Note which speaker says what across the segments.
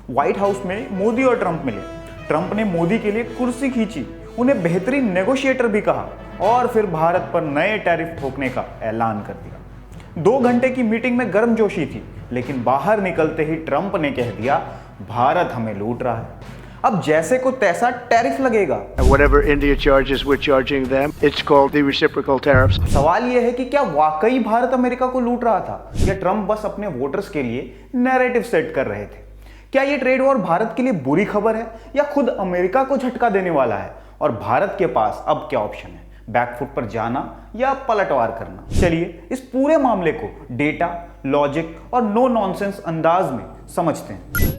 Speaker 1: White house में मोदी और Trump मिले। ट्रंप ने मोदी के लिए कुर्सी खींची, उन्हें बेहतरीन नेगोशिएटर भी कहा और फिर भारत पर नए टैरिफ ठोकने का ऐलान कर दिया। 2 घंटे की मीटिंग में गर्मजोशी थी, लेकिन बाहर निकलते ही ट्रंप ने कह दिया, भारत हमें लूट रहा है, अब जैसे को तैसा टैरिफ लगेगा।
Speaker 2: Whatever India charges, we're charging them. It's called the reciprocal tariffs.
Speaker 1: सवाल यह है कि क्या वाकई भारत अमेरिका को लूट रहा था या ट्रंप बस अपने वोटर्स के लिए नैरेटिव सेट कर रहे थे? क्या ये ट्रेड वॉर भारत के लिए बुरी खबर है या खुद अमेरिका को झटका देने वाला है? और भारत के पास अब क्या ऑप्शन है, बैकफुट पर जाना या पलटवार करना? चलिए इस पूरे मामले को डेटा, लॉजिक और नो नॉनसेंस अंदाज में समझते हैं।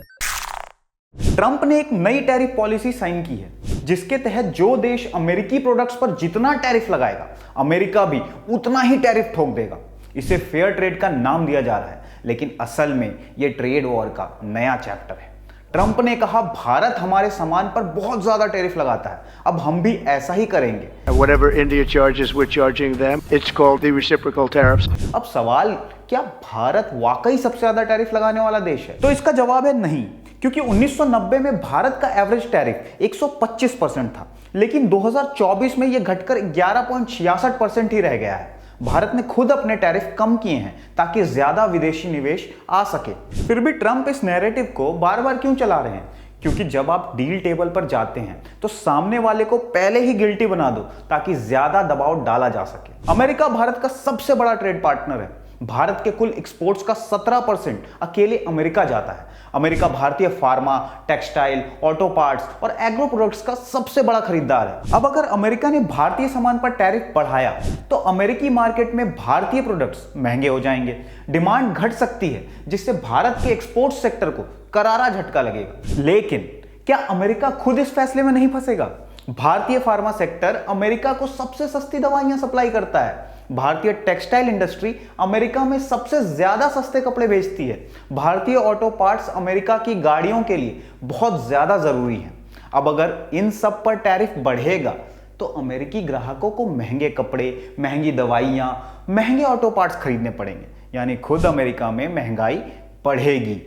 Speaker 1: ट्रंप ने एक नई टैरिफ पॉलिसी साइन की है, जिसके तहत जो देश अमेरिकी प्रोडक्ट्स पर जितना टैरिफ लगाएगा, अमेरिका भी उतना ही टैरिफ ठोक देगा। इसे फेयर ट्रेड का नाम दिया जा रहा है, लेकिन असल में यह ट्रेड वॉर का नया चैप्टर है। ट्रंप ने कहा, भारत हमारे सामान पर बहुत ज्यादा टैरिफ लगाता है, अब हम भी ऐसा ही करेंगे।
Speaker 2: Whatever India charges, we're charging them. It's called the reciprocal tariffs.
Speaker 1: अब सवाल, क्या भारत वाकई सबसे ज्यादा टैरिफ लगाने वाला देश है? तो इसका जवाब है नहीं, क्योंकि 1990 में भारत का एवरेज टैरिफ 125% था, लेकिन 2024 में यह घटकर 11.66% ही रह गया है। भारत ने खुद अपने टैरिफ कम किए हैं ताकि ज्यादा विदेशी निवेश आ सके। फिर भी ट्रंप इस नैरेटिव को बार बार क्यों चला रहे हैं? क्योंकि जब आप डील टेबल पर जाते हैं तो सामने वाले को पहले ही गिल्टी बना दो ताकि ज्यादा दबाव डाला जा सके। अमेरिका भारत का सबसे बड़ा ट्रेड पार्टनर है। भारत के कुल एक्सपोर्ट्स का 17% अकेले अमेरिका जाता है। अमेरिका भारतीय फार्मा, टेक्सटाइल, ऑटो पार्ट्स और एग्रो प्रोडक्ट्स का सबसे बड़ा खरीदार है। अब अगर अमेरिका ने भारतीय सामान पर टैरिफ बढ़ाया तो अमेरिकी मार्केट में भारतीय प्रोडक्ट्स महंगे हो जाएंगे, डिमांड घट सकती है, जिससे भारत के एक्सपोर्ट सेक्टर को करारा झटका लगेगा। लेकिन क्या अमेरिका खुद इस फैसले में नहीं फंसेगा? भारतीय फार्मा सेक्टर अमेरिका को सबसे सस्ती दवाइयां सप्लाई करता है। भारतीय टेक्सटाइल इंडस्ट्री अमेरिका में सबसे ज्यादा सस्ते कपड़े बेचती है। भारतीय ऑटो पार्ट्स अमेरिका की गाड़ियों के लिए बहुत ज्यादा जरूरी हैं। अब अगर इन सब पर टैरिफ बढ़ेगा तो अमेरिकी ग्राहकों को महंगे कपड़े, महंगी दवाइयां, महंगे ऑटो पार्ट्स खरीदने पड़ेंगे, यानी खुद अमेरिका में महंगाई बढ़ेगी,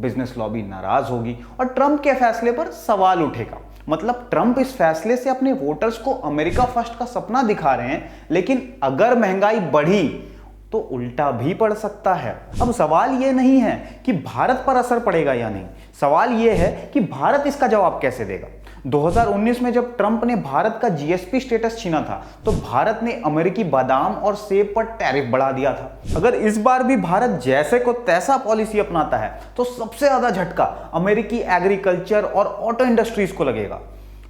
Speaker 1: बिजनेस लॉबी नाराज होगी और ट्रंप के फैसले पर सवाल उठेगा। मतलब ट्रंप इस फैसले से अपने वोटर्स को अमेरिका फर्स्ट का सपना दिखा रहे हैं, लेकिन अगर महंगाई बढ़ी तो उल्टा भी पड़ सकता है। अब सवाल यह नहीं है कि भारत पर असर पड़ेगा या नहीं, सवाल यह है कि भारत इसका जवाब कैसे देगा। 2019 में जब ट्रंप ने भारत का जीएसपी स्टेटस छीना था तो भारत ने अमेरिकी बादाम और सेब पर टैरिफ बढ़ा दिया था। अगर इस बार भी भारत जैसे को तैसा पॉलिसी अपनाता है तो सबसे ज्यादा झटका अमेरिकी एग्रीकल्चर और ऑटो इंडस्ट्रीज को लगेगा।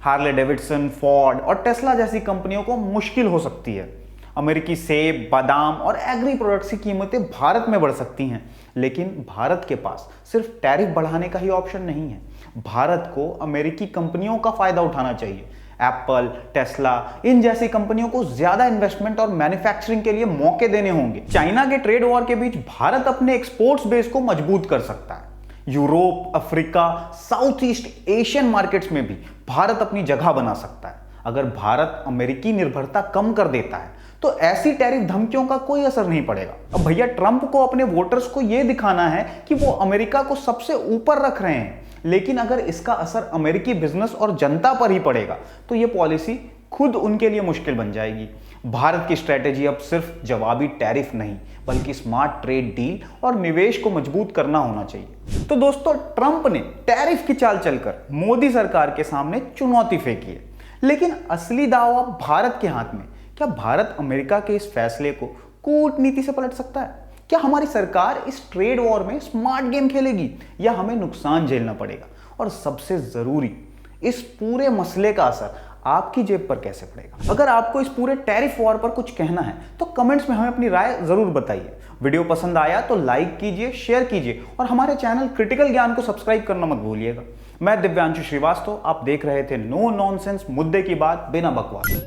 Speaker 1: हार्ले डेविडसन, फोर्ड और टेस्ला जैसी कंपनियों को मुश्किल हो सकती है। अमेरिकी सेब, बादाम और एग्री प्रोडक्ट्स की कीमतें भारत में बढ़ सकती हैं, लेकिन भारत के पास सिर्फ टैरिफ बढ़ाने का ही ऑप्शन नहीं है। भारत को अमेरिकी कंपनियों का फायदा उठाना चाहिए। एप्पल, टेस्ला, इन जैसी कंपनियों को ज्यादा इन्वेस्टमेंट और मैन्युफैक्चरिंग के लिए मौके देने होंगे। चाइना के ट्रेड वॉर के बीच भारत अपने एक्सपोर्ट्स बेस को मजबूत कर सकता है। Europe, Africa, south east Asian markets में भी भारत अपनी जगह बना सकता है। अगर भारत अमेरिकी निर्भरता कम कर देता है तो ऐसी टैरिफ धमकियों का कोई असर नहीं पड़ेगा। अब भैया ट्रंप को अपने वोटर्स को यह दिखाना है कि वो अमेरिका को सबसे ऊपर रख रहे हैं, लेकिन अगर इसका असर अमेरिकी बिजनेस और जनता पर ही पड़ेगा तो यह पॉलिसी खुद उनके लिए मुश्किल बन जाएगी। भारत की स्ट्रेटेजी अब सिर्फ जवाबी टैरिफ नहीं, बल्कि स्मार्ट ट्रेड डील और निवेश को मजबूत करना होना चाहिए। तो दोस्तों, ट्रंप ने टैरिफ की चाल चलकर मोदी सरकार के सामने चुनौती फेंकी है, लेकिन असली दाव अब भारत के हाथ में। क्या भारत अमेरिका के इस फैसले को कूटनीति से पलट सकता है? क्या हमारी सरकार इस ट्रेड वॉर में स्मार्ट गेम खेलेगी या हमें नुकसान झेलना पड़ेगा? और सबसे जरूरी, इस पूरे मसले का असर आपकी जेब पर कैसे पड़ेगा? अगर आपको इस पूरे टैरिफ वॉर पर कुछ कहना है तो कमेंट्स में हमें अपनी राय जरूर बताइए। वीडियो पसंद आया तो लाइक कीजिए, शेयर कीजिए और हमारे चैनल क्रिटिकल ज्ञान को सब्सक्राइब करना मत भूलिएगा। मैं दिव्यांशु श्रीवास्तव, आप देख रहे थे नो नॉनसेंस, मुद्दे की बात बिना बकवास।